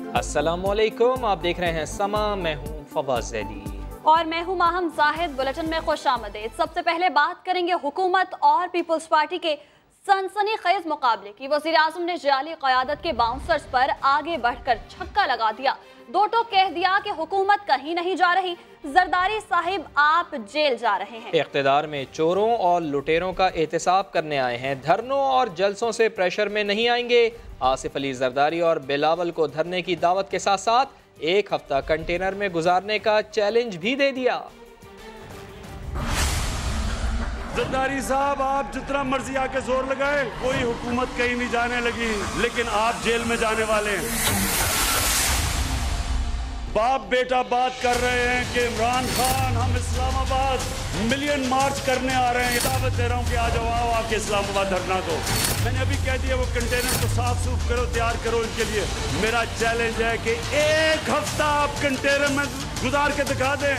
अस्सलामुअलैकुम, आप देख रहे हैं समा, मैं हूं फवाज अली और मैं हूं माहम जाहिद। बुलेटिन में खुशामदीद। सबसे पहले बात करेंगे हुकूमत और पीपल्स पार्टी के सनसनीखेज मुकाबले की। वज़ीर आज़म ने जाली क़यादत के बाउंसर्स पर आगे बढ़कर छक्का लगा दिया। दो टोक कह दिया कि हुकूमत कहीं नहीं जा रही, जरदारी साहिब आप जेल जा रहे हैं। इख्तिदार में चोरों और लुटेरों का एहतसाब करने आए हैं, धरनों और जलसों से प्रेशर में नहीं आएंगे। आसिफ अली जरदारी और बिलावल को धरने की दावत के साथ साथ एक हफ्ता कंटेनर में गुजारने का चैलेंज भी दे दिया। जरदारी साहब, आप जितना मर्जी आके जोर लगाए, कोई हुकूमत कहीं नहीं जाने लगी, लेकिन आप जेल में जाने वाले हैं। बाप बेटा बात कर रहे हैं कि इमरान खान हम इस्लामाबाद मिलियन मार्च करने आ रहे हैं। दावत दे रहा हूँ कि आ जाओ, आके इस्लामाबाद धरना दो। मैंने अभी कह दिया वो कंटेनर को साफ सूफ करो, तैयार करो। इनके लिए मेरा चैलेंज है कि एक हफ्ता आप कंटेनर में गुजार के दिखा दें।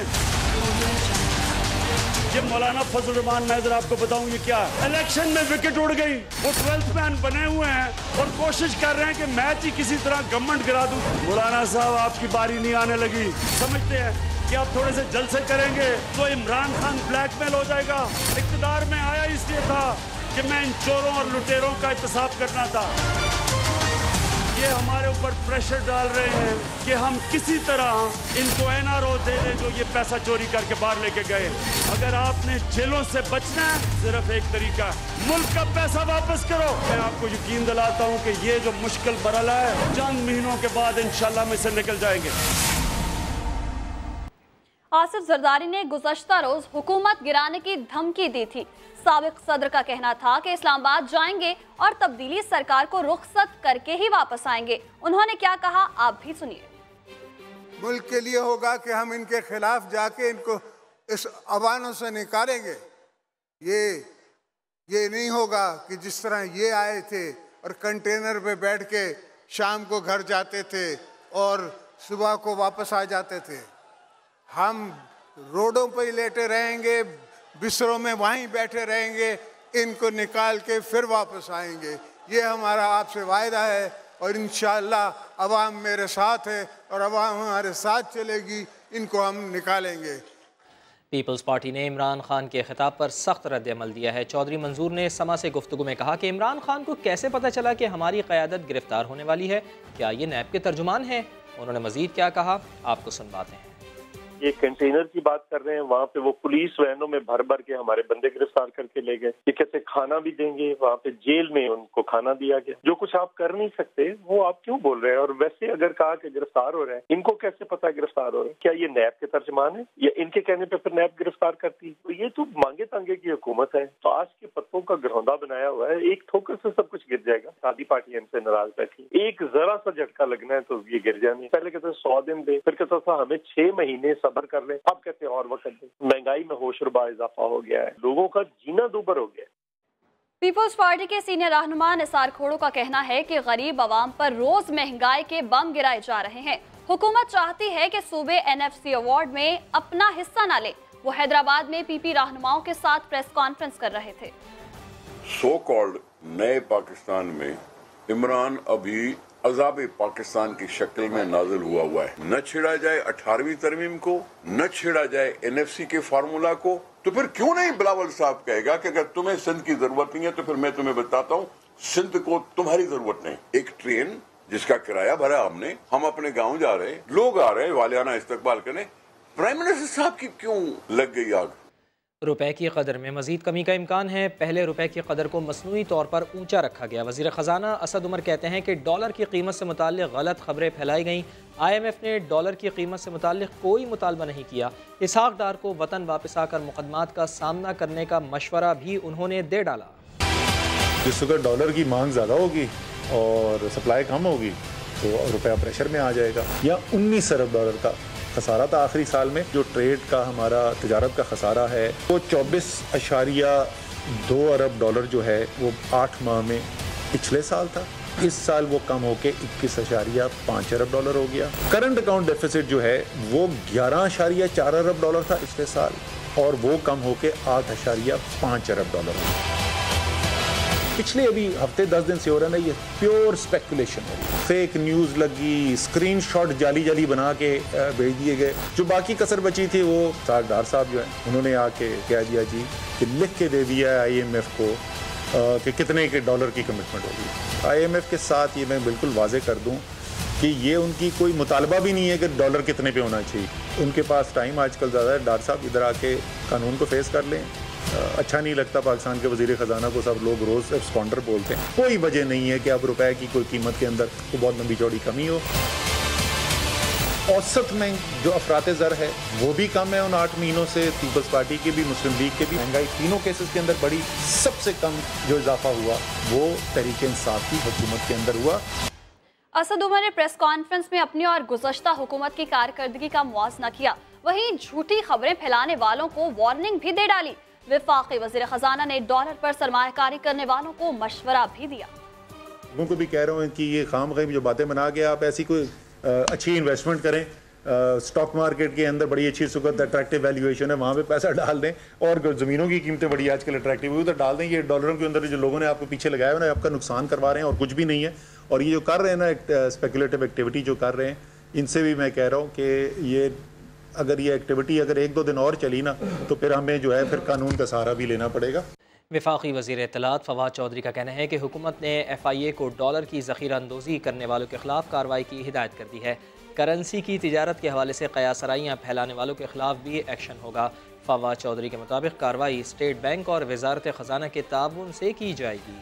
ये मौलाना फजल रहमान, मैं जरा आपको बताऊं ये क्या इलेक्शन में विकेट उड़ गई, वो 12th मैन बने हुए हैं और कोशिश कर रहे हैं कि मैच ही किसी तरह गवर्नमेंट गिरा दूं। मौलाना साहब, आपकी बारी नहीं आने लगी। समझते हैं कि आप थोड़े से जलसे करेंगे तो इमरान खान ब्लैकमेल हो जाएगा। इक़्तिदार में आया इसलिए था कि मैं इन चोरों और लुटेरों का एहतसाब करना था। ये हमारे ऊपर प्रेशर डाल रहे हैं कि हम किसी तरह इनको NRO दे दें जो ये पैसा चोरी करके बाहर लेके गए। अगर आपने जेलों से बचना है, सिर्फ एक तरीका, मुल्क का पैसा वापस करो। मैं आपको यकीन दिलाता हूँ कि ये जो मुश्किल मरहला है, चंद महीनों के बाद इंशाल्लाह में से निकल जाएंगे। आसिफ जरदारी ने गुज़श्ता रोज हुकूमत गिराने की धमकी दी थी। साबिक सदर का कहना था कि इस्लामाबाद जाएंगे और तब्दीली सरकार को रुखसत करके ही वापस आएंगे। उन्होंने क्या कहा, आप भी सुनिए। मुल्क के लिए होगा कि हम इनके खिलाफ जाके इनको इस अवानों से निकालेंगे। ये नहीं होगा कि जिस तरह ये आए थे और कंटेनर पे बैठ के शाम को घर जाते थे और सुबह को वापस आ जाते थे। हम रोडों पर ही लेटे रहेंगे, बिस्तरों में वहीं बैठे रहेंगे, इनको निकाल के फिर वापस आएंगे। ये हमारा आपसे वायदा है और इंशाअल्लाह अवाम मेरे साथ है और अवाम हमारे साथ चलेगी। इनको हम निकालेंगे। पीपल्स पार्टी ने इमरान खान के खिताब पर सख्त रद्द-ए-अमल दिया है। चौधरी मंजूर ने समा से गुफ्तगू में कहा कि इमरान खान को कैसे पता चला कि हमारी क़यादत गिरफ्तार होने वाली है? क्या ये नैब के तर्जुमान हैं? उन्होंने मजीद क्या कहा, आपको सुनवाते हैं। ये कंटेनर की बात कर रहे हैं, वहाँ पे वो पुलिस वैनों में भर भर के हमारे बंदे गिरफ्तार करके ले गए। ये कहते खाना भी देंगे, वहाँ पे जेल में उनको खाना दिया गया। जो कुछ आप कर नहीं सकते वो आप क्यों बोल रहे हैं? और वैसे अगर कहा कि गिरफ्तार हो रहे हैं, इनको कैसे पता गिरफ्तार हो रहे हैं? क्या ये नैब के तर्जमान है या इनके कहने पे फिर नैब गिरफ्तार करती? तो ये तो मांगे तांगे की हुकूमत है। तो आज के पत्तों का घरौंदा बनाया हुआ है, एक ठोकर से सब कुछ गिर जाएगा। सादी पार्टी इनसे नाराज बैठी, एक जरा सा झटका लगना है तो ये गिर जाने। पहले कहते 100 दिन दे, फिर कहता था हमें 6 महीने सब्र कर ले, अब कहते और वक्त दे। महंगाई में होशरुबा इजाफा हो गया है, लोगों का जीना दूभर हो गया है। पीपल्स पार्टी के सीनियर रहनुमा निसार खोड़ो का कहना है कि गरीब आवाम पर रोज महंगाई के बम गिराए जा रहे हैं। हुकूमत चाहती है कि सूबे NFC अवार्ड में अपना हिस्सा न ले। वो हैदराबाद में PP रहनुमाओं के साथ प्रेस कॉन्फ्रेंस कर रहे थे। सो कॉल्ड नए पाकिस्तान में इमरान अभी अजाब पाकिस्तान की शक्ल में नाजिल हुआ है। न छेड़ा जाए 18वीं तरमीम को, न छेड़ा जाए NFC के फार्मूला को। तो फिर क्यों नहीं बिलावल साहब कहेगा कि अगर तुम्हें सिंध की जरूरत नहीं है तो फिर मैं तुम्हें बताता हूँ सिंध को तुम्हारी जरूरत नहीं। एक ट्रेन जिसका किराया भरा हमने, हम अपने गाँव जा रहे, लोग आ रहे वालियाना इस्तकबाल करने, प्राइम मिनिस्टर साहब की क्यों लग गई आग? रुपए की कदर में मजीद कमी का इम्कान है। पहले रुपए की कदर को मसनूई तौर पर ऊंचा रखा गया। वज़ीर ख़जाना असद उमर कहते हैं कि डॉलर की कीमत से मुताल्लिक़ गलत खबरें फैलाई गईं। IMF ने डॉलर की कीमत से मुताल्लिक़ कोई मुतालबा नहीं किया। इसहाक़ डार को वतन वापस आकर मुक़दमात का सामना करने का मशवरा भी उन्होंने दे डाला। जिस वक्त डॉलर की मांग ज़्यादा होगी और सप्लाई कम होगी तो रुपया प्रेशर में आ जाएगा। या 19 अरब डॉलर का खसारा था आखिरी साल में। जो ट्रेड का हमारा तिजारत का खसारा है वो 24.2 अरब डॉलर जो है वो 8 माह में पिछले साल था। इस साल वो कम होके 21.5 अरब डॉलर हो गया। करंट अकाउंट डेफिसिट जो है वो 11.4 अरब डॉलर था पिछले साल और वो कम होके 8.5 अरब डॉलर। पिछले अभी हफ्ते 10 दिन से हो रहा है ना, ये प्योर स्पेकुलेशन है, फेक न्यूज़ लगी, स्क्रीनशॉट जाली बना के भेज दिए गए। जो बाकी कसर बची थी वो डार साहब जो है उन्होंने आके कह दिया जी कि लिख के दे दिया IMF को कि कितने के डॉलर की कमिटमेंट होगी। IMF के साथ ये मैं बिल्कुल वाजे कर दूं कि ये उनकी कोई मुतालबा भी नहीं है कि डॉलर कितने पे होना चाहिए। उनके पास टाइम आजकल ज़्यादा है। डार साहब इधर आके कानून को फेस कर लें। अच्छा नहीं लगता पाकिस्तान के वज़ीर ख़जाना को सब लोग रोज़ एब्सकॉन्डर बोलते हैं। कोई वजह नहीं है कि अब रुपए की कोई कीमत के अंदर तो बहुत लंबी चौड़ी कमी हो। औसत में जो अफरात ज़र है वो भी कम है उन 8 महीनों से। पीपल्स पार्टी के भी, मुस्लिम लीग के भी। महंगाई तीनों केसेस के अंदर बड़ी, सबसे कम जो इजाफा हुआ वो तहरीक इंसाफ की हुकूमत के अंदर हुआ। असद उमर ने प्रेस कॉन्फ्रेंस में अपनी और गुज़श्ता हुकूमत की कारकर्दगी का मुआवजा किया। वहीं झूठी खबरें फैलाने वालों को वार्निंग भी दे डाली। वफाकी वज़ीर ख़जाना ने डॉलर पर सरमायाकारी करने वालों को मशवरा भी दिया। लोगों को भी कह रहा हूँ कि ये खाम-ख़ाम जो बातें बना के आप ऐसी कोई अच्छी इन्वेस्टमेंट करें। स्टॉक मार्केट के अंदर बड़ी अच्छी सुगत अट्रैक्टिव वैल्यूएशन है, वहाँ पे पैसा डाल दें। और ज़मीनों की कीमतें बड़ी आजकल अट्रैक्टिव हुई, उधर डाल दें। ये डॉलरों के अंदर जो लोगों ने आपको पीछे लगाया है ना, आपका नुकसान करवा रहे हैं और कुछ भी नहीं है। और ये जो कर रहे हैं ना स्पेकुलेटिव एक्टिविटी जो कर रहे हैं, इनसे भी मैं कह रहा हूँ कि ये अगर ये एक्टिविटी अगर 1-2 दिन और चली ना तो फिर हमें जो है फिर कानून का सहारा भी लेना पड़ेगा। वफाकी वज़ीर इत्तलात फवाद चौधरी का कहना है कि हुकूमत ने FIA को डॉलर की ज़ख़ीरा अंदोज़ी करने वालों के खिलाफ कार्रवाई की हिदायत कर दी है। करेंसी की तिजारत के हवाले से क़यासराइयाँ फैलाने वालों के खिलाफ भी एक्शन होगा। फवाद चौधरी के मुताबिक कार्रवाई स्टेट बैंक और वज़ारत ख़जाना के ताउन से की जाएगी।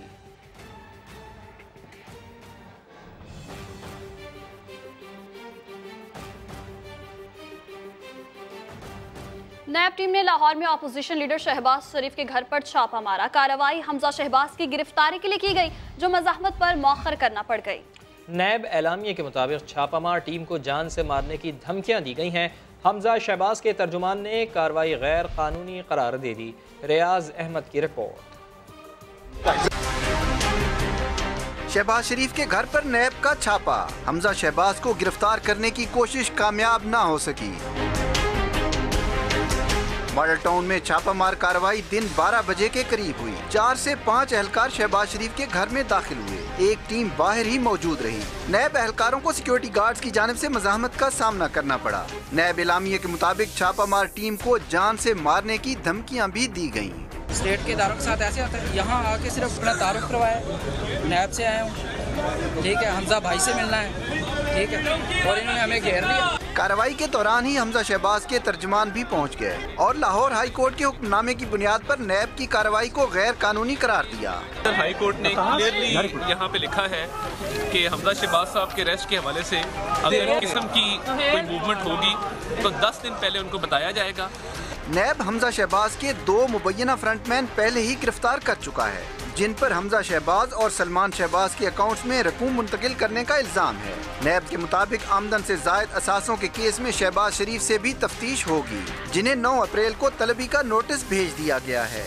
नैब टीम ने लाहौर में अपोजिशन लीडर शहबाज शरीफ के घर पर छापा मारा। कार्रवाई हमजा शहबाज की गिरफ्तारी के लिए की गई, जो मज़ाहमत पर मौखर करना पड़ गई। नैब एलामिया के मुताबिक छापामार टीम को जान से मारने की धमकियां दी गई हैं। हमजा शहबाज के तर्जुमान ने कार्रवाई गैर कानूनी करार दे दी। रियाज अहमद की रिपोर्ट। शहबाज शरीफ के घर पर नैब का छापा। हमजा शहबाज को गिरफ्तार करने की कोशिश कामयाब ना हो सकी। मॉडल टाउन में छापामार कार्रवाई दिन 12 बजे के करीब हुई। 4 से 5 एहलकार शहबाज शरीफ के घर में दाखिल हुए। एक टीम बाहर ही मौजूद रही। नैब एहलकारों को सिक्योरिटी गार्ड्स की जानिब से मज़ाहमत का सामना करना पड़ा। नैब एलामिया के मुताबिक छापामार टीम को जान से मारने की धमकियां भी दी गयी। स्टेट के इदारों के साथ ऐसे होता है, यहाँ आके सिर्फ अपना तारुफ करवाया, नैब से आया हूँ, ठीक है, हमजा भाई से मिलना है, ठीक है, और इन्होंने हमें घेर लिया। कार्रवाई के दौरान ही हमजा शहबाज के तर्जुमान भी पहुंच गए और लाहौर हाई कोर्ट के हुक्मनामे की बुनियाद पर नैब की कार्रवाई को गैर कानूनी करार दिया। हाई कोर्ट ने क्लियरली यहाँ पे लिखा है कि हमजा शहबाज साहब के अरेस्ट के हवाले से अगर इस किस्म की कोई मूवमेंट होगी तो 10 दिन पहले उनको बताया जाएगा। नैब हमजा शहबाज के 2 मुबैना फ्रंटमैन पहले ही गिरफ्तार कर चुका है, जिन पर हमजा शहबाज और सलमान शहबाज के अकाउंट्स में रकूम मुंतकिल करने का इल्जाम है। नैब के मुताबिक आमदन से जायद असासों के केस में शहबाज शरीफ से भी तफ्तीश होगी, जिन्हें 9 अप्रैल को तलबी का नोटिस भेज दिया गया है।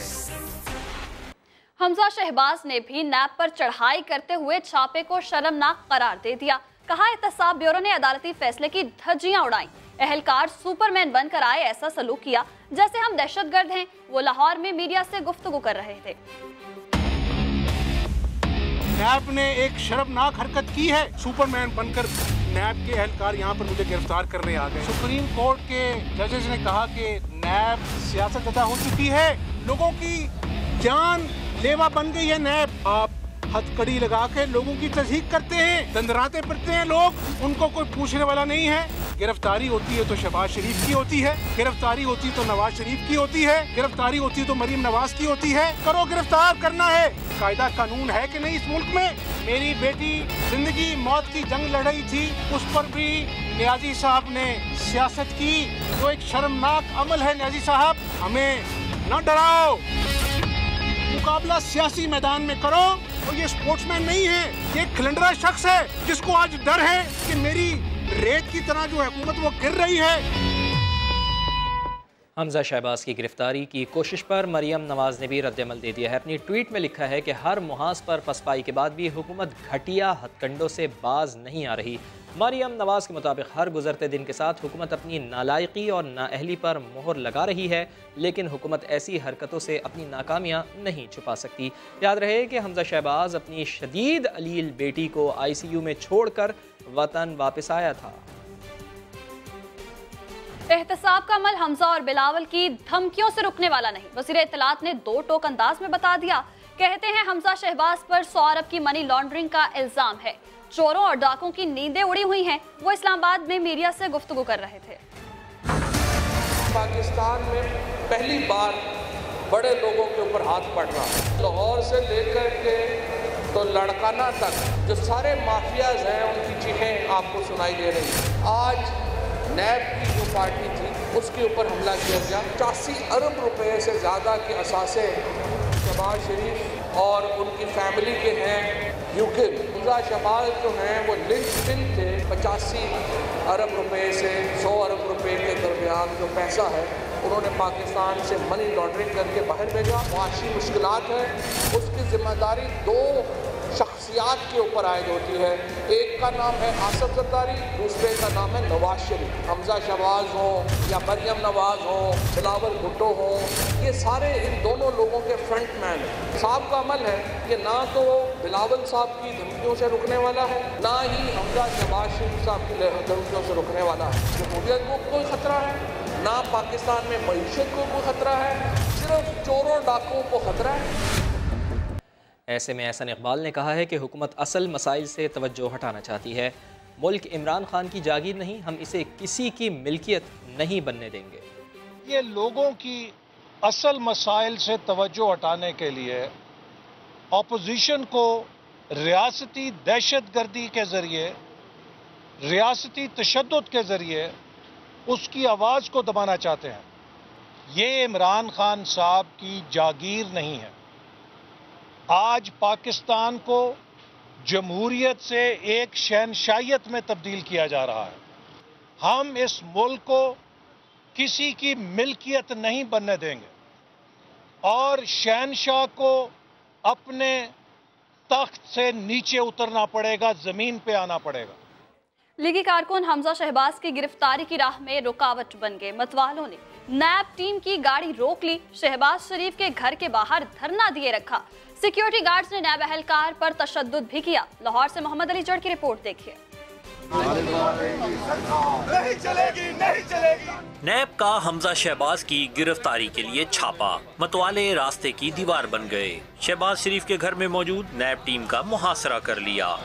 हमजा शहबाज ने भी नैब पर चढ़ाई करते हुए छापे को शर्मनाक करार दे दिया। कहा, एहतसाब ब्यूरो ने अदालती फैसले की धज्जियां उड़ाई। एहलकार सुपरमैन बनकर आए, ऐसा सलूक किया जैसे हम दहशतगर्द हैं। वो लाहौर में मीडिया से गुफ्तगू कर रहे थे। नैब ने एक शर्मनाक हरकत की है। सुपरमैन बनकर नैब के एहलकार यहाँ पर मुझे गिरफ्तार करने आ गए। सुप्रीम कोर्ट के जजेस ने कहा कि नैब सियासतज़दा हो चुकी है, लोगों की जान लेवा बन गई है नैब। आप हथकड़ी लगा के लोगों की तस्दीक करते हैं, दंदराते फिरते हैं लोग, उनको कोई पूछने वाला नहीं है। गिरफ्तारी होती है तो शहबाज शरीफ की होती है, गिरफ्तारी होती तो नवाज शरीफ की होती है, गिरफ्तारी होती तो मरीम नवाज की होती है। करो, गिरफ्तार करना है। कायदा कानून है कि नहीं इस मुल्क में? मेरी बेटी जिंदगी मौत की जंग लड़ रही थी, उस पर भी न्याजी साहब ने सियासत की, जो एक शर्मनाक अमल है। न्याजी साहब, हमें न डराओ, मुकाबला सियासी मैदान में करो। और ये स्पोर्ट्समैन नहीं है, ये खिलंडरा शख्स है जिसको आज डर है कि मेरी रेत की तरह जो हुकूमत वो गिर रही है। हमजा शहबाज की गिरफ्तारी की कोशिश पर मरियम नवाज ने भी रद्दअमल दे दिया है। अपनी ट्वीट में लिखा है कि हर मुहाज पर पसपाई के बाद भी हुकूमत घटिया हथकंडों से बाज नहीं आ रही। मरियम नवाज के मुताबिक हर गुजरते दिन के साथ हुकूमत अपनी नालायकी और नाअहली पर मोहर लगा रही है, लेकिन हुकूमत ऐसी हरकतों से अपनी नाकामियां नहीं छुपा सकती। याद रहे कि हमजा शहबाज अपनी शदीद अलील बेटी को ICU में छोड़कर वतन वापस आया था। एहतसाब का अमल हमजा और बिलावल की धमकियों से रुकने वाला नहीं। वज़ीर इत्तलात ने दो टोक अंदाज में बता दिया। कहते हैं हमजा शहबाज पर 100 अरब की मनी लॉन्ड्रिंग का इल्जाम है। चोरों और डाकुओं की नींदें उड़ी हुई हैं। वो इस्लामाबाद में मीडिया से गुफ्तगू कर रहे थे। पाकिस्तान में पहली बार बड़े लोगों के ऊपर हाथ पड़ रहा है। लाहौर से लेकर के तो लड़काना तक जो सारे माफियाज हैं उनकी चीखें आपको सुनाई दे रही हैं। आज नैब की जो पार्टी थी उसके ऊपर हमला किया गया। 85 अरब रुपए से ज़्यादा के असासे शहबाज शरीफ और उनकी फैमिली के हैं। यूके हमजा शहबाज जो हैं वो लिंक्डइन थे। 85 अरब रुपए से 100 अरब रुपए के दरमियान जो पैसा है उन्होंने पाकिस्तान से मनी लॉन्ड्रिंग करके बाहर भेजा। मुआशी मुश्किलात है, उसकी जिम्मेदारी दो शख्सियात के ऊपर आयद होती है। एक का नाम है आसिफ जरदारी, दूसरे का नाम है नवाज शरीफ। हमजा शहबाज हो या मरियम नवाज हो, बिलावल भुट्टो हो, ये सारे इन दोनों लोगों के फ्रंट मैन साहब का अमल है कि ना तो बिलावल साहब की धमकियों से रुकने वाला है, ना ही हमजा शहबाज शरीफ साहब की धमकियों से रुकने वाला है। जमहूरियत को कोई ख़तरा है, ना पाकिस्तान में मईशत को कोई ख़तरा है, सिर्फ चोरों डाकुओं को ख़तरा है। ऐसे में एहसन इकबाल ने कहा है कि हुकूमत असल मसाइल से तवज्जो हटाना चाहती है। मुल्क इमरान खान की जागीर नहीं, हम इसे किसी की मिल्कियत नहीं बनने देंगे। ये लोगों की असल मसाइल से तवज्जो हटाने के लिए अपोजिशन को रियासती दहशतगर्दी के ज़रिए, रियासती तशद्दुद के ज़रिए उसकी आवाज़ को दबाना चाहते हैं। ये इमरान खान साहब की जागीर नहीं है। आज पाकिस्तान को जमहूरियत से एक शहनशाहियत में तब्दील किया जा रहा है। हम इस मुल्क को किसी की मिल्कियत नहीं बनने देंगे और शहनशाह को अपने तख्त से नीचे उतरना पड़ेगा, ज़मीन पे आना पड़ेगा। लीगी कारकुन हमजा शहबाज की गिरफ्तारी की राह में रुकावट बन गए। मतवालों ने नैब टीम की गाड़ी रोक ली। शहबाज शरीफ के घर के बाहर धरना दिए रखा। सिक्योरिटी गार्ड्स ने नैब अहलकार पर तशद्दुद भी किया। लाहौर से मोहम्मद अली जड़ की रिपोर्ट देखिए। नहीं चलेगी, नहीं चलेगी। नैब का हमजा शहबाज की गिरफ्तारी के लिए छापा। मतवाले रास्ते की दीवार बन गए। शहबाज शरीफ के घर में मौजूद नैब टीम का मुहासरा कर लिया।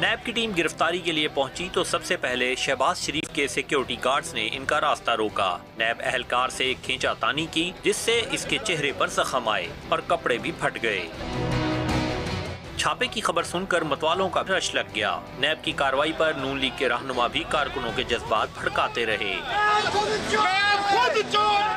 नैब की टीम गिरफ्तारी के लिए पहुंची तो सबसे पहले शहबाज शरीफ के सिक्योरिटी गार्ड्स ने इनका रास्ता रोका। नैब अहलकार से खींचातानी की, जिससे इसके चेहरे पर जख्म आए और कपड़े भी फट गए। छापे की खबर सुनकर मतवालों का रश लग गया। नैब की कार्रवाई पर नून लीग के रहनुमा भी कारकुनों के जज्बात भड़काते रहे।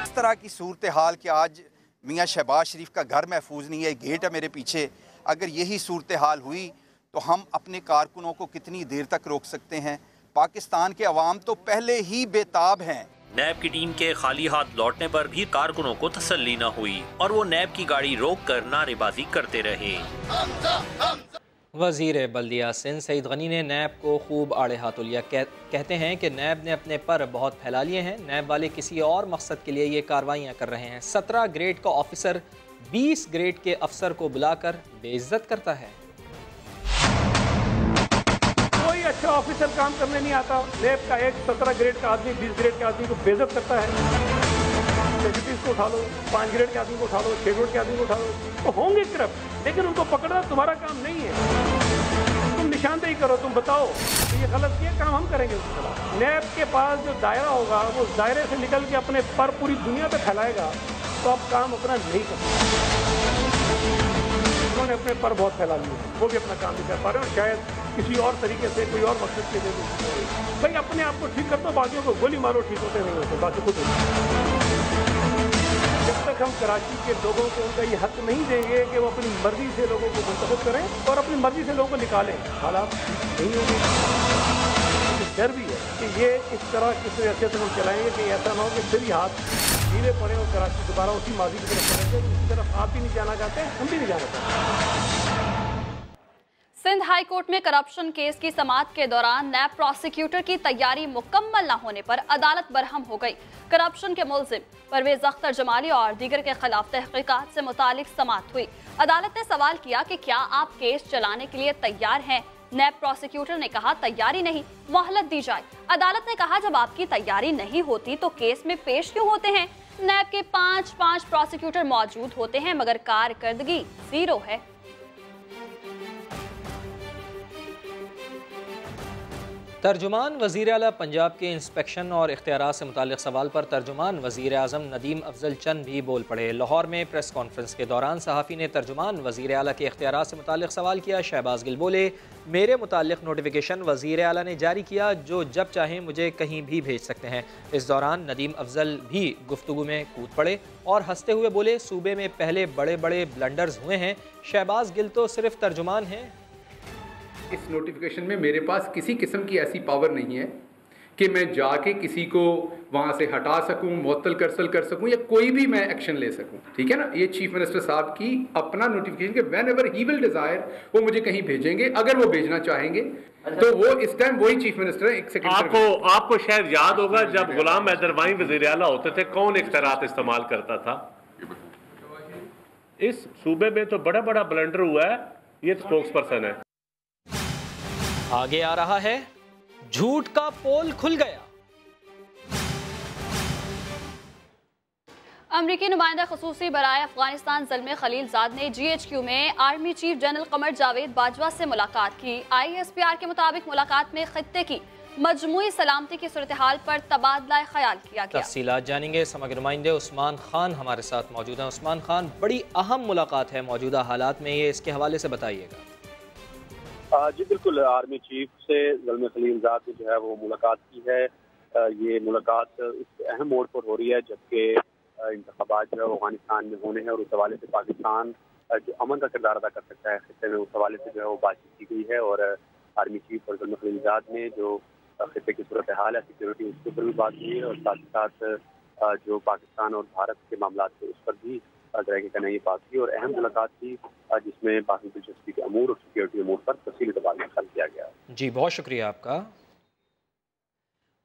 इस तरह की सूरत हाल कि आज मियां शहबाज शरीफ का घर महफूज नहीं है, गेट है मेरे पीछे, अगर यही सूरत हाल हुई तो हम अपने कारकुनों को कितनी देर तक रोक सकते हैं? पाकिस्तान के अवाम तो पहले ही बेताब हैं। नैब की टीम के खाली हाथ लौटने पर भी कारकुनों को तसल्ली न हुई और वो नैब की गाड़ी रोककर नारेबाजी करते रहे। वज़ीर बल्दिया सिंध सईद गनी ने नैब को खूब आड़े हाथों लिया। कहते हैं कि नैब ने अपने पर बहुत फैला लिए हैं। नैब वाले किसी और मकसद के लिए ये कार्रवाइयाँ कर रहे हैं। 17 ग्रेड का ऑफिसर 20 ग्रेड के अफसर को बुलाकर बेइज्जत करता है। कोई अच्छा ऑफिसर काम करने नहीं आता। नैब का एक 17 ग्रेड का आदमी 20 ग्रेड के आदमी को बेइज्जत करता है। सेक्रेटरीज को उठा लो, 5 ग्रेड के आदमी को उठा लो, 6 ग्रेड के आदमी को उठा लो, तो होंगे करप्ट, लेकिन उनको पकड़ना तुम्हारा काम नहीं है। तुम निशानदेही करो, तुम बताओ तो ये गलत किया, काम हम करेंगे उसके खिलाफ। नैब के पास जो दायरा होगा वो दायरे से निकल के अपने पर पूरी दुनिया पे फैलाएगा तो आप काम अपना नहीं कर सकते। उन्होंने अपने पर बहुत फैला लिए, वो भी अपना काम नहीं कर पा रहे और शायद किसी और तरीके से कोई और मकसद के लिए। भाई अपने आप को ठीक कर दो, बाकियों को गोली मारो, ठीक होते नहीं होते, बाकी खुद जब तक हम कराची के लोगों को उनका ये हक नहीं देंगे कि वो अपनी मर्जी से लोगों को मुंतखब करें और अपनी मर्जी से लोगों को निकालें, हालात नहीं होंगे। डर भी है कि ये इस तरह किस तरह से हम चलाएंगे कि ऐसा ना हो कि फिर ही हाथ धीरे पड़े और कराची दोबारा उसी माजी की तरफ चले जाए जिस तरफ आप भी नहीं जाना चाहते, हम भी नहीं जाना चाहते। सिंध हाई कोर्ट में करप्शन केस की समाअत के दौरान नैब प्रोसिक्यूटर की तैयारी मुकम्मल न होने पर अदालत बरहम हो गई। करप्शन के मुल्जिम परवेज अख्तर जमाली और दीगर के खिलाफ तहकीकात से मुतालिक समाअत हुई। अदालत ने सवाल किया कि क्या आप केस चलाने के लिए तैयार हैं? नैब प्रोसिक्यूटर ने कहा तैयारी नहीं, मोहलत दी जाए। अदालत ने कहा जब आपकी तैयारी नहीं होती तो केस में पेश क्यों होते हैं? नैब के 5 प्रोसिक्यूटर मौजूद होते हैं मगर कारकर्दगी 0 है। तर्जुमान वज़ीर आला पंजाब के इंस्पेक्शन और इख्तियारात से मुताल्लिक़ सवाल पर तर्जुमान वज़ीर आज़म नदीम अफजल चंद भी बोल पड़े। लाहौर में प्रेस कॉन्फ्रेंस के दौरान सहाफ़ी ने तर्जुमान वज़ीर आला के इख्तियारात से मुताल्लिक़ सवाल किया। शहबाज गिल बोले, मेरे मुताल्लिक़ नोटिफिकेशन वज़ीर आला ने जारी किया, जो जब चाहें मुझे कहीं भी भेज सकते हैं। इस दौरान नदीम अफजल भी गुफ्तगू में कूद पड़े और हंसते हुए बोले, सूबे में पहले बड़े बड़े ब्लंडर्स हुए हैं, शहबाज गिल तो सिर्फ तर्जुमान हैं। इस नोटिफिकेशन में मेरे पास किसी किस्म की ऐसी पावर नहीं है कि मैं जाके किसी को वहाँ से हटा सकूँ, मुअत्तल कर सकूँ या कोई भी मैं एक्शन ले सकूँ। ठीक है ना, ये चीफ मिनिस्टर साहब की अपना नोटिफिकेशन के whenever he will desire वो मुझे कहीं भेजेंगे, अगर वो भेजना चाहेंगे तो वो इस टाइम वही चीफ मिनिस्टर है। एक सेकंड, आपको शायद याद होगा जब गुलाम हैदर वाई वज़ीर आला होते थे कौन इख्तियारात इस्तेमाल करता था? इस सूबे में तो बड़ा बड़ा ब्लंडर हुआ है, ये स्पोक्स पर्सन है। आगे आ रहा है, झूठ का पोल खुल गया। अमरीकी नुमाइंदा खसूसी बराए अफगानिस्तान ज़ल्मे खलीलजाद ने GHQ में army chief general Qamar Javed Bajwa से मुलाकात की। ISPR के मुताबिक मुलाकात में खित्ते की मजमूई सलामती की सूरत हाल पर तबादला ख्याल किया गया। तफसीलात जानेंगे, समग्र नुमाइंदे उस्मान खान हमारे साथ मौजूद हैं। उस्मान खान, बड़ी अहम मुलाकात है मौजूदा हालात में, ये इसके हवाले से बताइएगा। जी बिल्कुल, आर्मी चीफ से ज़ल्मे खलीलजाद ने जो है वो मुलाकात की है। ये मुलाकात इस अहम मोड़ पर हो रही है जबकि इंतखाबात जो है अफगानिस्तान में होने हैं और उस हवाले से पाकिस्तान जो अमन का किरदार अदा कर सकता है खित्ते में, उस हवाले से जो है वो बातचीत की गई है। और आर्मी चीफ और ज़ल्मे खलीलजाद ने जो खित्ते की सूरत हाल है, सिक्योरिटी, उसके ऊपर भी बात की है और साथ ही साथ जो पाकिस्तान और भारत के मामला थे उस पर भी करने की बात की और अहम मुलाकात थी जिसमें बाकी दिलचस्पी के अमूर और सिक्योरिटी अमूर पर तफसीली तबादला ख्याल किया गया। जी, बहुत शुक्रिया आपका।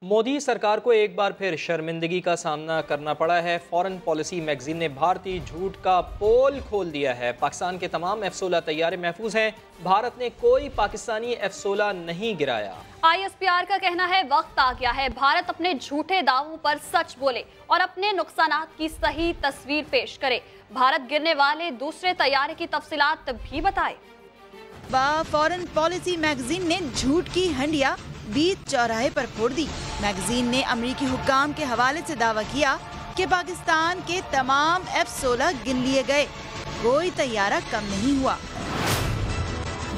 मोदी सरकार को एक बार फिर शर्मिंदगी का सामना करना पड़ा है। फॉरेन पॉलिसी मैगजीन ने भारतीय झूठ का पोल खोल दिया है। पाकिस्तान के तमाम F-16 तैयारे महफूज हैं, भारत ने कोई पाकिस्तानी F-16 नहीं गिराया। ISPR का कहना है वक्त आ गया है भारत अपने झूठे दावों पर सच बोले और अपने नुकसानात की सही तस्वीर पेश करे। भारत गिरने वाले दूसरे तैयारे की तफसीलात भी बताए। फॉरेन पॉलिसी मैगजीन ने झूठ की हंडिया बीच चौराहे पर फोड़ दी। मैगजीन ने अमेरिकी हुक्काम के हवाले से दावा किया कि पाकिस्तान के तमाम F-16 गिन लिए गए, कोई तैयारा कम नहीं हुआ।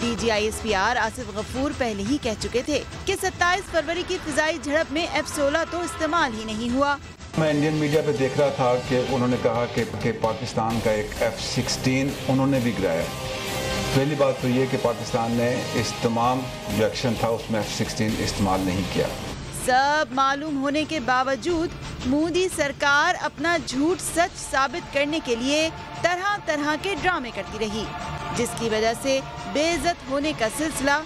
DG ISPR आसिफ गफूर पहले ही कह चुके थे कि 27 फरवरी की फिजाई झड़प में F-16 तो इस्तेमाल ही नहीं हुआ। मैं इंडियन मीडिया पे देख रहा था कि उन्होंने कहा कि पाकिस्तान का एक F-16 उन्होंने भी गिराया। पहली बात तो ये कि पाकिस्तान ने इस तमाम जो एक्शन था उसमें F-16 इस्तेमाल नहीं किया। सब मालूम होने के बावजूद मोदी सरकार अपना झूठ सच साबित करने के लिए तरह तरह के ड्रामे करती रही, जिसकी वजह से बेइज्जत होने का सिलसिला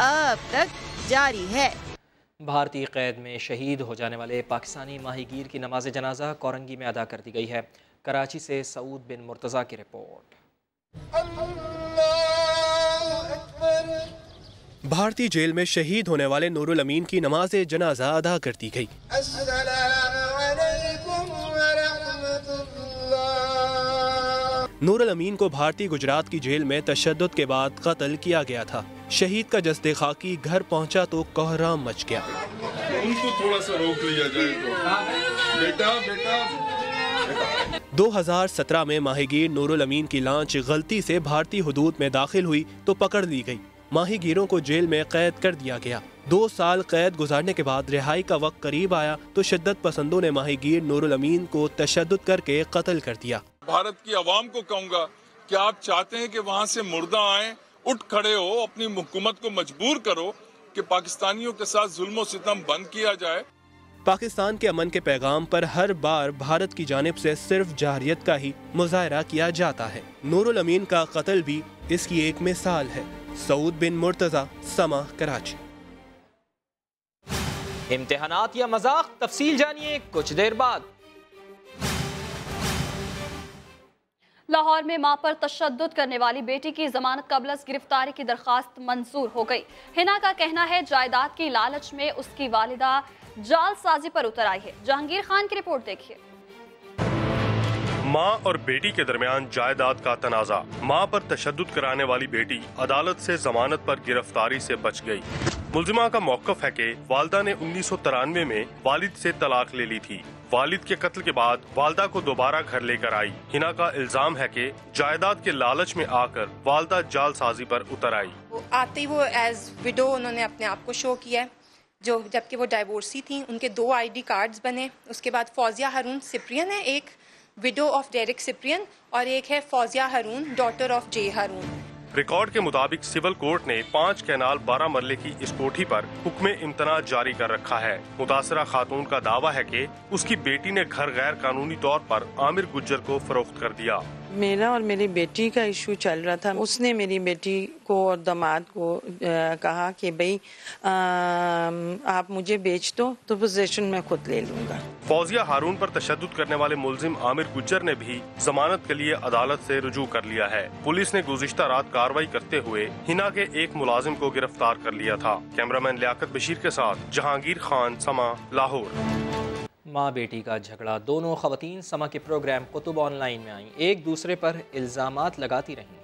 अब तक जारी है। भारतीय कैद में शहीद हो जाने वाले पाकिस्तानी माहीगीर की नमाज जनाजा कोरंगी में अदा कर दी गई है। कराची से सऊद बिन मुर्तज़ा की रिपोर्ट। भारतीय जेल में शहीद होने वाले नूरुल अमीन की नमाज जनाजा अदा कर दी गई। नूरुल अमीन को भारतीय गुजरात की जेल में तशद्दुद के बाद कत्ल किया गया था। शहीद का जस्दे खाकी घर पहुंचा तो कोहराम मच गया। उनको थोड़ा सा रोक लिया जाए तो। बेटा 2017 में माहीगीर नूरुल अमीन की लांच गलती से भारतीय हुदूद में दाखिल हुई तो पकड़ ली गई। माहीगीरों को जेल में कैद कर दिया गया। 2 साल कैद गुजारने के बाद रिहाई का वक्त करीब आया तो शिद्दत पसंदों ने माहीगीर नूरुल अमीन को तशद्दुद करके कत्ल कर दिया। भारत की आवाम को कहूँगा कि आप चाहते हैं कि वहाँ से मुर्दा आए, उठ खड़े हो, अपनी हुकूमत को मजबूर करो कि पाकिस्तानियों के साथ जुल्म सितम बंद किया जाए। पाकिस्तान के अमन के पैगाम पर हर बार भारत की जानिब से सिर्फ जाहिरियत का ही मुजाहरा किया जाता है। नूरुल अमीन का कत्ल भी इसकी एक मिसाल है। सऊद बिन मुर्तजा, समा, कराची। इम्तिहानात या मजाक, तफसील जानिए कुछ देर बाद। लाहौर में मां पर तशद्दुद करने वाली बेटी की जमानत कबलस गिरफ्तारी की दरखास्त मंजूर हो गई। हिना का कहना है जायदाद की लालच में उसकी वालिदा जालसाजी पर उतर आई है। जहांगीर खान की रिपोर्ट देखिए। मां और बेटी के दरमियान जायदाद का तनाजा। मां पर तशद्दुद कराने वाली बेटी अदालत से जमानत पर गिरफ्तारी से बच गई। मुलजिमा का मौकफ है कि वालिदा ने 1993 में वालिद से तलाक ले ली थी। वालिद के कत्ल के बाद वालिदा को दोबारा घर लेकर आई। हिना का इल्जाम है कि जायदाद के लालच में आकर वालिदा जालसाजी पर उतर आई। आते ही वो एज विडो उन्होंने अपने आप को शो किया, जो जबकि वो डाइवोर्सी थी। उनके 2 ID कार्ड्स बने। उसके बाद फौजिया हारून सिप्रियन है, एक विडो ऑफ डेरिक सिप्रियन, और एक है Fauzia Haroon daughter of J Haroon. Record के मुताबिक सिविल कोर्ट ने 5 कैनाल 12 मरले की इस कोठी पर हुक्म इम्तना जारी कर रखा है। मुतासरा खातून का दावा है कि उसकी बेटी ने घर गैर कानूनी तौर पर आमिर गुज्जर को फरोख्त कर दिया। मेरा और मेरी बेटी का इशू चल रहा था। उसने मेरी बेटी को और दामाद को कहा कि भाई आप मुझे बेच दो तो पोजीशन मैं खुद ले लूंगा। फौजिया हारून पर तशद्दुद करने वाले मुलजिम आमिर गुज्जर ने भी जमानत के लिए अदालत से रुजू कर लिया है। पुलिस ने गुज़िश्ता रात कार्रवाई करते हुए हिना के एक मुलाजिम को गिरफ्तार कर लिया था। कैमरामैन लियाकत बशीर के साथ जहांगीर खान, समा, लाहौर। माँ बेटी का झगड़ा। दोनों खवातीन समा के प्रोग्राम कुतुब ऑनलाइन में आईं, एक दूसरे पर इल्जामात लगाती रहीं।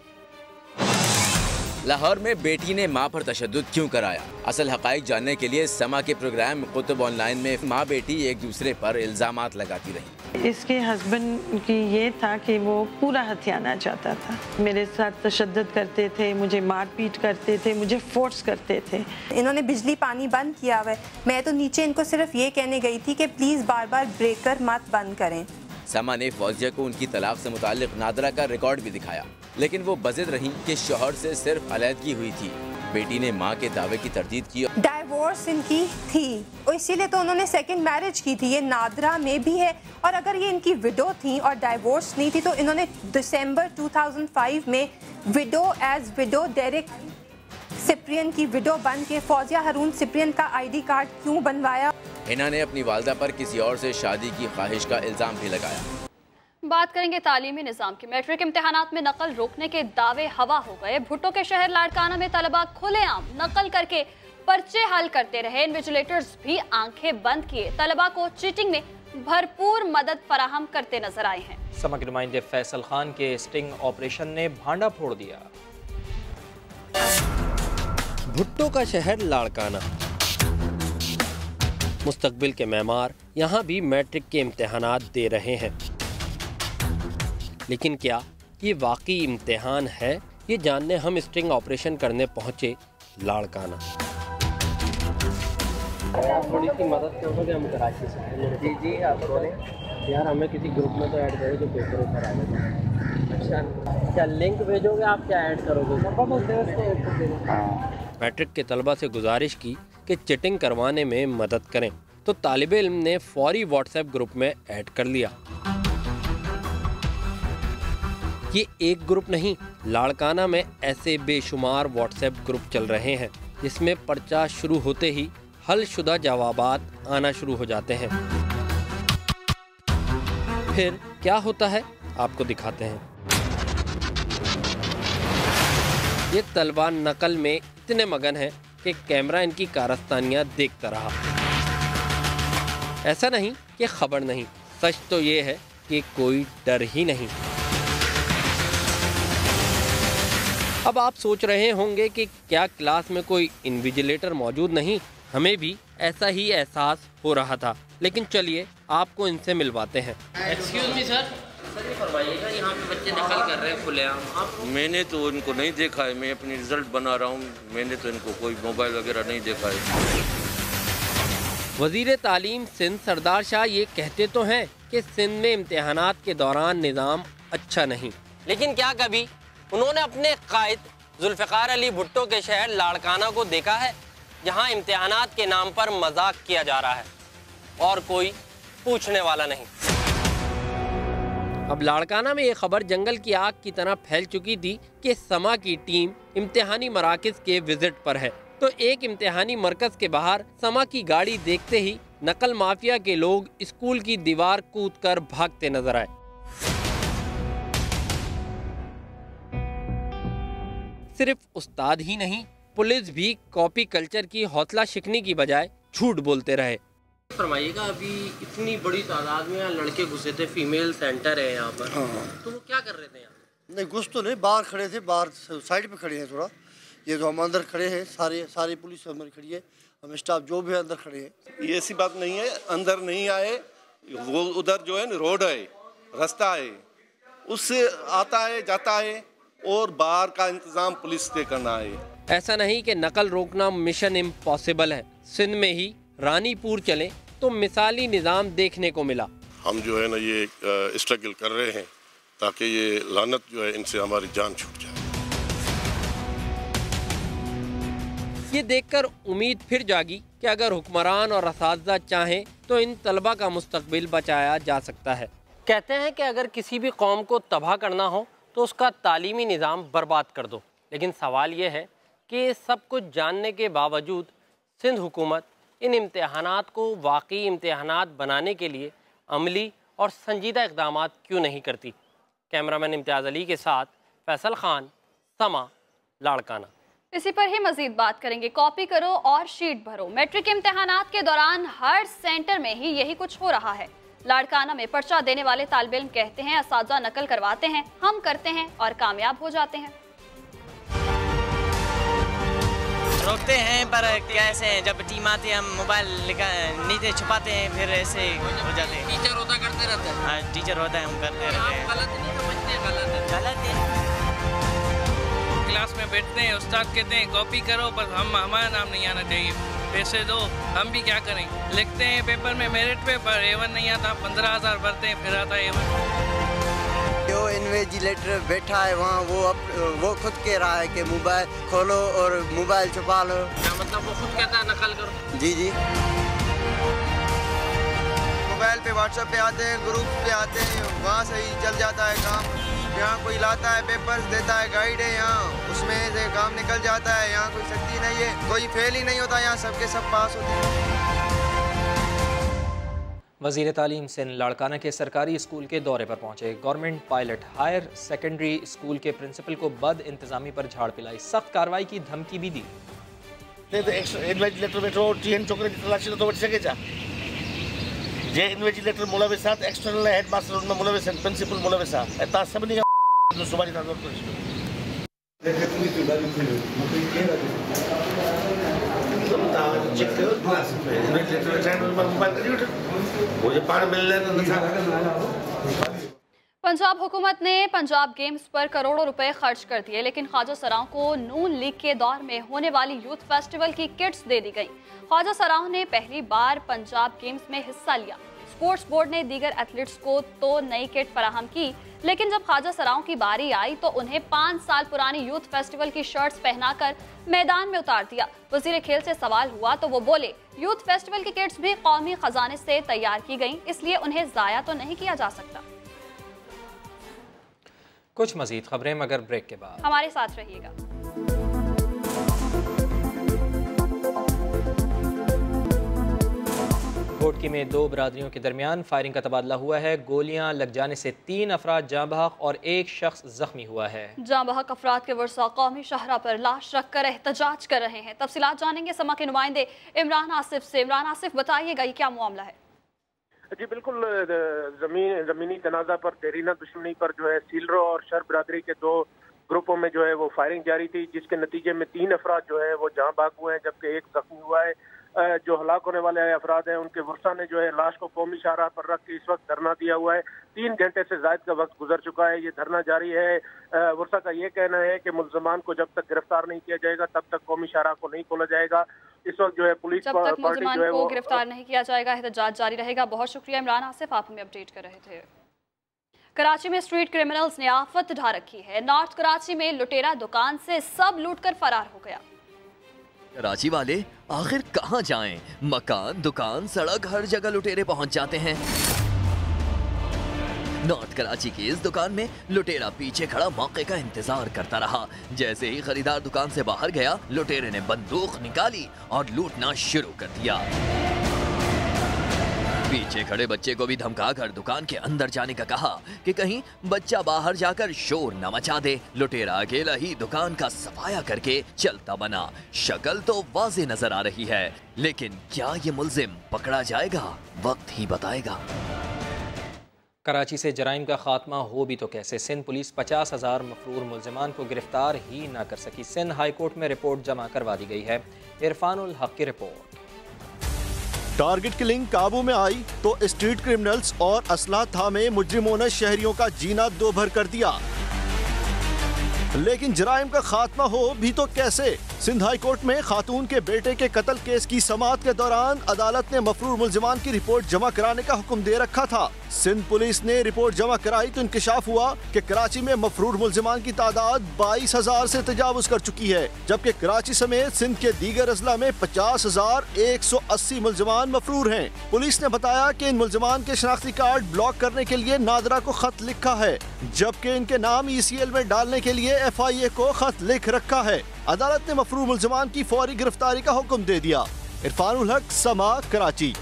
लाहौर में बेटी ने मां पर तशद्दुद क्यों कराया, असल हकाइक जानने के लिए समा के प्रोग्राम कुतुब ऑनलाइन में मां बेटी एक दूसरे पर इल्जामात लगाती रही। इसके हस्बैंड की ये था कि वो पूरा हथियाना चाहता था। मेरे साथ तशद्दुद करते थे, मुझे मारपीट करते थे, मुझे फोर्स करते थे। इन्होंने बिजली पानी बंद किया हुआ है। मैं तो नीचे इनको सिर्फ ये कहने गई थी कि प्लीज बार बार ब्रेकर मत बंद करें। समा ने फौजिया को उनकी तलाक से मुताल्लिक नादरा का रिकॉर्ड भी दिखाया, लेकिन वो बज़िद रही कि शौहर से सिर्फ अलहदगी हुई थी। बेटी ने मां के दावे की तरदीद की। डाइवोर्स इनकी थी और इसीलिए तो उन्होंने सेकंड मैरिज की थी। ये नादरा में भी है, और अगर ये इनकी विडो थी और डाइवोर्स नहीं थी तो इन्होंने दिसंबर 2005 में widow as widow Derrick Cyprian की विडो बन के फौजिया हारून सिप्रियन का ID कार्ड क्यों बनवाया। हिना ने अपनी वालदा पर किसी और से शादी की ख्वाहिश का इल्जाम भी लगाया। बात करेंगे तालीमी निज़ाम की। मैट्रिक इम्तिहानात में नकल रोकने के दावे हवा हो गए। भुट्टो के शहर लाड़काना में तलबा खुलेआम नकल करके पर्चे हल करते रहे। इन्विजिलेटर्स भी आंखें बंद किए तलबा को चीटिंग में भरपूर मदद फराहम करते नजर आए हैं। समा के नुमाइंदे फैसल खान के स्टिंग ऑपरेशन ने भांडा फोड़ दिया। भुट्टो का शहर लाड़काना, मुस्तकबिल के मेहमान यहाँ भी मैट्रिक के इम्तिहानात दे रहे हैं, लेकिन क्या ये वाकई इम्तिहान है, ये जानने हम स्टिंग ऑपरेशन करने पहुँचे लाड़काना। थोड़ी सी मदद करोगे, हम कराची से। जी जी आप बोलें। यार हमें किसी ग्रुप में तो ऐड करो जो पेपर ऊपर आ जाए। अच्छा क्या लिंक भेजोगे आप, क्या ऐड करोगे? मैट्रिक के तलबा से गुजारिश की कि चिटिंग करवाने में मदद करें, तो तालिबे इल्म ने फौरी व्हाट्सएप ग्रुप में ऐड कर लिया। ये एक ग्रुप नहीं, लाड़काना में ऐसे बेशुमार व्हाट्सएप ग्रुप चल रहे हैं जिसमें पर्चा शुरू होते ही हलशुदा जवाबात आना शुरू हो जाते हैं। फिर क्या होता है आपको दिखाते हैं। ये तलबा नकल में इतने मगन हैं कि कैमरा इनकी कारस्तानियां देखता रहा। ऐसा नहीं कि खबर नहीं, सच तो ये है कि कोई डर ही नहीं। अब आप सोच रहे होंगे कि क्या क्लास में कोई इन्विजिलेटर मौजूद नहीं। हमें भी ऐसा ही एहसास हो रहा था, लेकिन चलिए आपको इनसे मिलवाते हैं। एक्सक्यूज मी सर, ये फरमाइएगा, यहाँ पे बच्चे नकल कर रहे हैं खुलेआम। आप? मैंने तो इनको नहीं देखा है, मैं अपनी रिजल्ट बना रहा हूँ, मैंने तो इनको कोई मोबाइल वगैरह नहीं देखा है। वज़ीर तालीम सिंध सरदार शाह ये कहते तो हैं कि सिंध में इम्तिहानात के दौरान निज़ाम अच्छा नहीं, लेकिन क्या कभी उन्होंने अपने कायद जुल्फ़िकार अली भुट्टो के शहर लाड़काना को देखा है? जहां इम्तिहानात के नाम पर मजाक किया जा रहा है और कोई पूछने वाला नहीं। अब लाड़काना में ये खबर जंगल की आग की तरह फैल चुकी थी कि समा की टीम इम्तिहानी मराकज़ के विजिट पर है, तो एक इम्तिहानी मरकज़ के बाहर समा की गाड़ी देखते ही नकल माफिया के लोग स्कूल की दीवार कूदकर भागते नजर आए। सिर्फ उस्ताद ही नहीं, पुलिस भी कॉपी कल्चर की हौसला शिकनी की बजाय झूठ बोलते रहे। फरमाइएगा, अभी इतनी बड़ी तादाद में यहाँ लड़के घुसे थे, फीमेल सेंटर है यहाँ पर, तो वो क्या कर रहे थे यहाँ? नहीं, घुस तो नहीं, बाहर खड़े थे, बाहर साइड पे खड़े हैं थोड़ा। ये तो हम अंदर खड़े हैं, सारी पुलिस अंदर खड़ी है, हम स्टाफ जो भी अंदर खड़े हैं। ये ऐसी बात नहीं है, अंदर नहीं आए, वो उधर जो है रोड है, रास्ता है, उससे आता है जाता है और बाहर का इंतजाम पुलिस से करना है। ऐसा नहीं कि नकल रोकना मिशन इम्पॉसिबल है। सिंध में ही रानीपुर चले तो मिसाली निज़ाम देखने को मिला। हम जो है ना ये स्ट्रगल कर रहे हैं ताकि ये लानत जो है इनसे हमारी जान छूट जाए। ये देखकर उम्मीद फिर जागी कि अगर हुक्मरान और असातिज़ा चाहें तो इन तलबा का मुस्तकबिल बचाया जा सकता है। कहते हैं कि अगर किसी भी कौम को तबाह करना हो तो उसका तालीमी निज़ाम बर्बाद कर दो, लेकिन सवाल ये है कि सब कुछ जानने के बावजूद सिंध हुकूमत इन इम्तिहानात को वाकई इम्तिहानात बनाने के लिए अमली और संजीदा इक़दामात क्यों नहीं करती। कैमरामैन इम्तियाज़ अली के साथ फैसल खान, समा, लाड़काना। इसी पर ही मजीद बात करेंगे। कॉपी करो और शीट भरो, मैट्रिक इम्तिहानात के दौरान हर सेंटर में ही यही कुछ हो रहा है। लाड़काना में पर्चा देने वाले तालिबे इल्म कहते हैं असातिज़ा नकल करवाते हैं, हम करते हैं और कामयाब हो जाते हैं। रोकते हैं पर कैसे, जब टीम आती है हम मोबाइल नीचे छुपाते हैं, फिर ऐसे हो जाते हैं। टीचर होता करते रहते हैं। हाँ, टीचर होता है, हम करते रहते हैं। गलत नहीं समझते हैं, गलत है। क्लास में बैठते हैं, उस्ताद कहते हैं कॉपी करो, बस हमारा नाम नहीं आना चाहिए, पैसे दो, हम भी क्या करें। लिखते हैं पेपर में मेरिट पे, पर A1 नहीं आता, 15,000 भरते हैं, फिर आता A1। जो इन्विजिलेटर बैठा है वहाँ, वो खुद कह रहा है कि मोबाइल खोलो और मोबाइल छुपा लो। क्या मतलब वो खुद कहता है नकल करो? जी जी। मोबाइल पे व्हाट्सएप पे आते हैं, ग्रुप पे आते हैं, वहाँ से ही चल जाता है काम। यहाँ कोई लाता है पेपर्स देता है, गाइड है यहाँ, उसमें से काम निकल जाता है। यहाँ कोई सख्ती नहीं है, कोई फेल ही नहीं होता, यहाँ सबके सब पास होते हैं। वज़ीर तालीम सिंध लाड़काना के सरकारी स्कूल के दौरे पर पहुंचे। Government pilot higher secondary school के प्रिंसिपल को बद इंतजामी पर झाड़ पिलाई, सख्त कार्रवाई की धमकी भी दी। जे इन्विजिलेटर मुलविसात एक्सटर्नल हेडमास्टर उनमें मुलविस हैं, प्रिंसिपल मुलविस हैं, एता सभी ने सुबानी नाज़र कर पंजाब हुकूमत ने पंजाब गेम्स पर करोड़ों रुपए खर्च कर दिए, लेकिन ख्वाजा सराओं को नून लीग के दौर में होने वाली यूथ फेस्टिवल की किट्स दे दी गई। ख्वाजा सराओं ने पहली बार पंजाब गेम्स में हिस्सा लिया। स्पोर्ट्स बोर्ड ने दीगर एथलीट्स को तो नई किट फराहम की, लेकिन जब ख्वाजा सराओं की बारी आई तो उन्हें 5 साल पुरानी यूथ फेस्टिवल की शर्ट्स पहनाकर मैदान में उतार दिया। वजीर खेल से सवाल हुआ तो वो बोले, यूथ फेस्टिवल की किट्स भी कौमी खजाने से तैयार की गई, इसलिए उन्हें जाया तो नहीं किया जा सकता। कुछ मजीद खबरें मगर ब्रेक के बाद। हमारे साथ रहिएगा। घोटकी में 2 बरादरियों के दरमियान फायरिंग का तबादला हुआ है। गोलियां लग जाने से 3 अफराद जाँ बहक और 1 शख्स जख्मी हुआ है। जाँ बहक अफराद के वर्षा कौमी शहरा पर लाश रखकर एहतजाज कर रहे हैं। तफसीलात जानेंगे समा के नुमाइंदे इमरान आसिफ से। इमरान आसिफ, बताइएगा ये क्या मामला है? जी बिल्कुल, जमीनी तनाज़ा पर देरीना दुश्मनी पर जो है सीलरो और शर बरादरी के 2 ग्रुपों में जो है वो फायरिंग जारी थी, जिसके नतीजे में 3 अफराद जो है वो जाँ बहक हुए हैं, जबकि 1 जख्मी हुआ है। जो हलाक होने वाले अफराद हैं उनके वर्षा ने जो है लाश को कौमी शाहराह पर रख के इस वक्त धरना दिया हुआ है। 3 घंटे से ज्यादा का वक्त गुजर चुका है, ये धरना जारी है। वर्षा का ये कहना है कि मुल्जमान को जब तक गिरफ्तार नहीं किया जाएगा तब तक कौमी शाहराह को नहीं खोला जाएगा। इस वक्त जो है पुलिस जब तक मुल्जमान को गिरफ्तार नहीं किया जाएगा एहतजाज जारी रहेगा। बहुत शुक्रिया इमरान आसिफ, आप हमें अपडेट कर रहे थे। कराची में स्ट्रीट क्रिमिनल्स ने आफत ढा रखी है। नॉर्थ कराची में लुटेरा दुकान से सब लूट कर फरार हो गया। कराची वाले आखिर कहां जाएं? मकान, दुकान, सड़क, हर जगह लुटेरे पहुंच जाते हैं। नॉर्थ कराची की इस दुकान में लुटेरा पीछे खड़ा मौके का इंतजार करता रहा। जैसे ही खरीदार दुकान से बाहर गया, लुटेरे ने बंदूक निकाली और लूटना शुरू कर दिया। पीछे खड़े बच्चे को भी धमकाकर दुकान के अंदर जाने का कहा कि कहीं बच्चा बाहर जाकर शोर न मचा दे। लुटेरा अकेला ही दुकान का सफाया करके चलता बना। शक्ल तो वाज़ेह नजर आ रही है, लेकिन क्या ये मुल्जिम पकड़ा जाएगा? वक्त ही बताएगा। कराची से जराइम का खात्मा हो भी तो कैसे? सिंध पुलिस 50,000 मफरूर मुल्जिमान को गिरफ्तार ही ना कर सकी। सिंध हाई कोर्ट में रिपोर्ट जमा करवा दी गई है। इरफानुल हक की रिपोर्ट। टारगेट किलिंग काबू में आई तो स्ट्रीट क्रिमिनल्स और असला थामे मुजरिमों ने शहरियों का जीना दो भर कर दिया। लेकिन जराइम का खात्मा हो भी तो कैसे? सिंध हाई कोर्ट में खातून के बेटे के कत्ल केस की समाअत के दौरान अदालत ने मफरूर मुल्जिमान की रिपोर्ट जमा कराने का हुक्म दे रखा था। सिंध पुलिस ने रिपोर्ट जमा कराई तो इंकशाफ हुआ कि कराची में मफरूर मुल्जिमान की तादाद 22,000 से तजावुज कर चुकी है, जबकि कराची समेत सिंध के दीगर अजला में 50,180 मुल्जिमान मफरूर हैं। पुलिस ने बताया कि इन मुल्जिमान के शनाख्ती कार्ड ब्लॉक करने के लिए नादरा को खत लिखा है, जबकि इनके नाम ECL में डालने के लिए FIA को खत लिख रखा है। अदालत ने मफरूर मुल्जिमान की फौरी गिरफ्तारी का हुक्म दे दिया। इरफानुल हक, समा, कराची।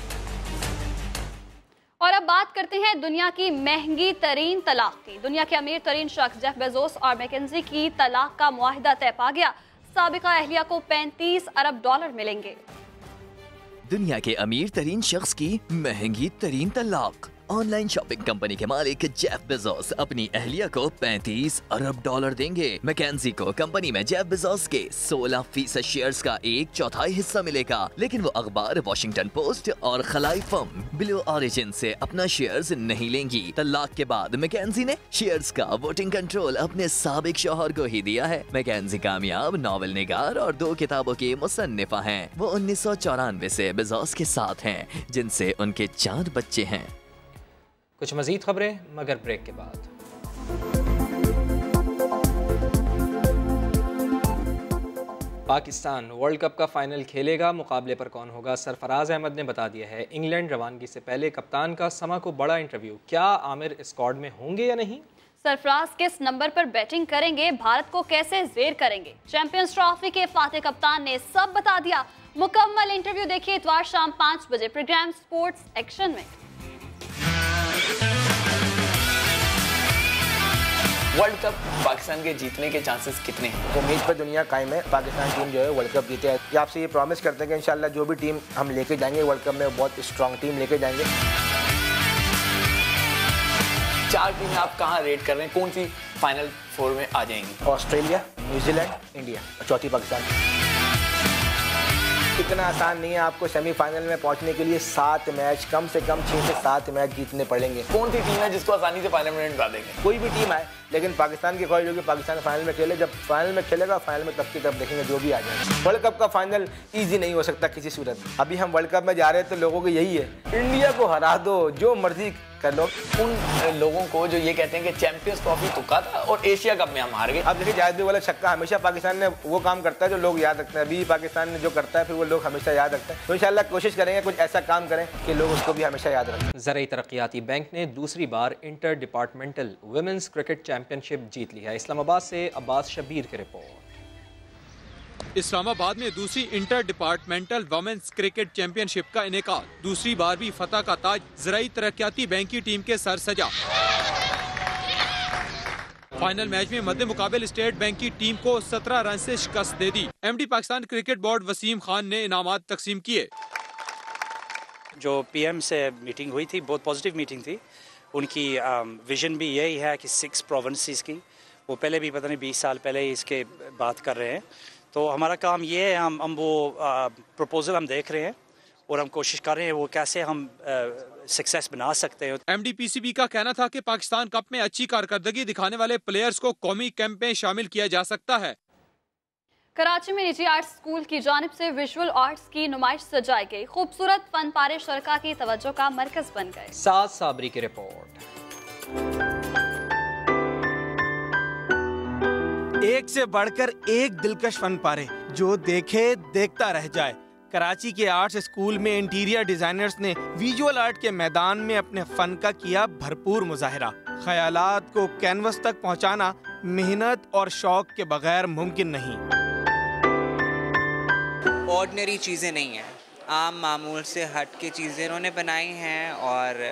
और अब बात करते हैं दुनिया की महंगी तरीन तलाक की। दुनिया के अमीर तरीन शख्स जेफ बेजोस और मैकेंजी की तलाक का मुआहिदा तय पा गया। साबिका अहलिया को $35 अरब मिलेंगे। दुनिया के अमीर तरीन शख्स की महंगी तरीन तलाक। ऑनलाइन शॉपिंग कंपनी के मालिक जेफ बेजोस अपनी अहलिया को $35 अरब देंगे। मैकेंजी को कंपनी में जेफ बेजोस के 16% शेयर्स का 1/4 हिस्सा मिलेगा, लेकिन वो अखबार वॉशिंगटन पोस्ट और खलाई फर्म ब्लू ऑरिजिन से अपना शेयर्स नहीं लेंगी। तलाक के बाद मैकेंजी ने शेयर्स का वोटिंग कंट्रोल अपने साबिक शौहर को ही दिया है। मैकेंजी कामयाब नॉवेल निगार और 2 किताबों की मुसन्निफा हैं। वो 1994 से बेजोस के साथ हैं, जिनसे उनके 4 बच्चे हैं। कुछ मजीद खबरें मगर ब्रेक के बाद। पाकिस्तान वर्ल्ड कप का फाइनल खेलेगा। मुकाबले पर कौन होगा? सरफराज अहमद ने बता दिया है। इंग्लैंड रवानगी से पहले कप्तान का समा को बड़ा इंटरव्यू। क्या आमिर स्क्वाड में होंगे या नहीं? सरफराज किस नंबर पर बैटिंग करेंगे? भारत को कैसे जेर करेंगे? चैंपियंस ट्रॉफी के फातेह कप्तान ने सब बता दिया। मुकम्मल इंटरव्यू देखिए इतवार शाम 5 बजे प्रोग्राम स्पोर्ट्स एक्शन में। वर्ल्ड कप पाकिस्तान के जीतने के चांसेस कितने हैं? उम्मीद पर दुनिया कायम है। पाकिस्तान टीम जो है वर्ल्ड कप जीते है। ये आपसे ये प्रॉमिस करते हैं कि इंशाल्लाह जो भी टीम हम लेके जाएंगे वर्ल्ड कप में बहुत स्ट्रॉन्ग टीम लेके जाएंगे। 4 टीमें आप कहाँ रेट कर रहे हैं? कौन सी फाइनल 4 में आ जाएंगी? ऑस्ट्रेलिया, न्यूजीलैंड, इंडिया और चौथी पाकिस्तान। इतना आसान नहीं है। आपको सेमीफाइनल में पहुंचने के लिए 7 मैच, कम से कम 6 से 7 मैच जीतने पड़ेंगे। कौन सी टीम है जिसको आसानी से फाइनल में हटा देंगे? कोई भी टीम आए, लेकिन पाकिस्तान की ख्वाहिश होगी पाकिस्तान फाइनल में खेले। जब फाइनल में खेलेगा, फाइनल में तब की तब देखेंगे जो भी आ जाए। वर्ल्ड कप का फाइनल इजी नहीं हो सकता किसी सूरत। अभी हम वर्ल्ड कप में जा रहे हैं तो लोगों को यही है, इंडिया को हरा दो, जो मर्जी कर लो। उन लोगों को जो ये कहते हैं कि चैंपियंस ट्रॉफी तुक्का था और एशिया कप में हम हार गए। अब देखिए जायद वाला छक्का हमेशा पाकिस्तान ने वो काम करता है जो लोग याद रखते हैं। अभी पाकिस्तान ने जो करता है फिर वो लोग हमेशा याद रखते हैं। तो इंशाल्लाह कोशिश करेंगे कुछ ऐसा काम करें कि लोग उसको भी हमेशा याद रखें। ज़राई तरक्याती बैंक ने दूसरी बार inter departmental women's cricket championship जीत ली है। इस्लामाबाद से अब्बास शबीर की रिपोर्ट। इस्लामाबाद में दूसरी inter departmental women's cricket championship का इनेकाद। दूसरी बार भी फतह का ताज ज़राई तरक्याती बैंक की टीम के सर सजा। फाइनल मैच में मद्दे मुकाबिल स्टेट बैंक की टीम को 17 रन से शिकस्त दे दी। MD Pakistan cricket board Waseem Khan ने इनामात तकसीम किए। जो PM से मीटिंग हुई थी बहुत पॉजिटिव मीटिंग थी। उनकी विजन भी यही है कि 6 प्रोविंसेस की, वो पहले भी पता नहीं 20 साल पहले ही इसके बात कर रहे हैं। तो हमारा काम ये है, हम वो प्रपोजल हम देख रहे हैं और हम कोशिश कर रहे हैं वो कैसे हम सक्सेस बना सकते हैं। MD PCB का कहना था कि पाकिस्तान कप में अच्छी कारकर्दगी दिखाने वाले प्लेयर्स को कौमी कैंप में शामिल किया जा सकता है। कराची में निजी आर्ट्स स्कूल की जानिब से विजुअल आर्ट्स की नुमाइश सजाई गई। खूबसूरत फन पारे शरका की तवज्जो का मरकज बन गए। साद साबरी की रिपोर्ट। एक से बढ़कर एक दिलकश फन पारे जो देखे देखता रह जाए। कराची के आर्ट्स स्कूल में इंटीरियर डिजाइनर्स ने विजुअल आर्ट के मैदान में अपने फन का किया भरपूर मुजाहिरा। ख्यालात को कैनवस तक पहुंचाना मेहनत और शौक के बगैर मुमकिन नहीं। ऑर्डिनरी चीज़ें नहीं हैं, आम मामूल से हट के चीज़ें इन्होंने बनाई हैं और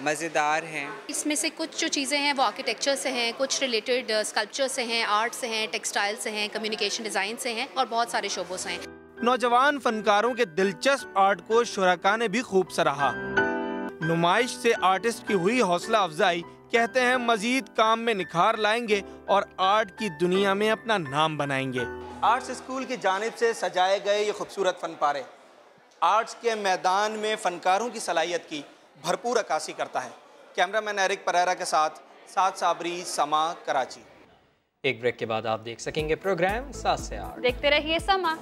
मज़ेदार हैं। इसमें से कुछ जो चीज़ें हैं वो आर्किटेक्चर से हैं, कुछ रिलेटेड स्कल्पचर से हैं, आर्ट से हैं, टेक्सटाइल से हैं, कम्युनिकेशन डिज़ाइन से हैं और बहुत सारे शोबों से हैं। नौजवान फनकारों के दिलचस्प आर्ट को शुरका ने भी खूब सराहा। नुमाइश से आर्टिस्ट की हुई हौसला अफजाई, कहते हैं मजीद काम में निखार लाएंगे और आर्ट की दुनिया में अपना नाम बनाएंगे। आर्ट्स स्कूल की जानिब से सजाए गए ये खूबसूरत फन पारे आर्ट्स के मैदान में फनकारों की सलाहियत की भरपूर अक्कासी करता है। कैमरामैन एरिक परेरा के साथ साबरी, समा, कराची। एक ब्रेक के बाद आप देख सकेंगे प्रोग्राम 7 से 8। देखते रहिए समा।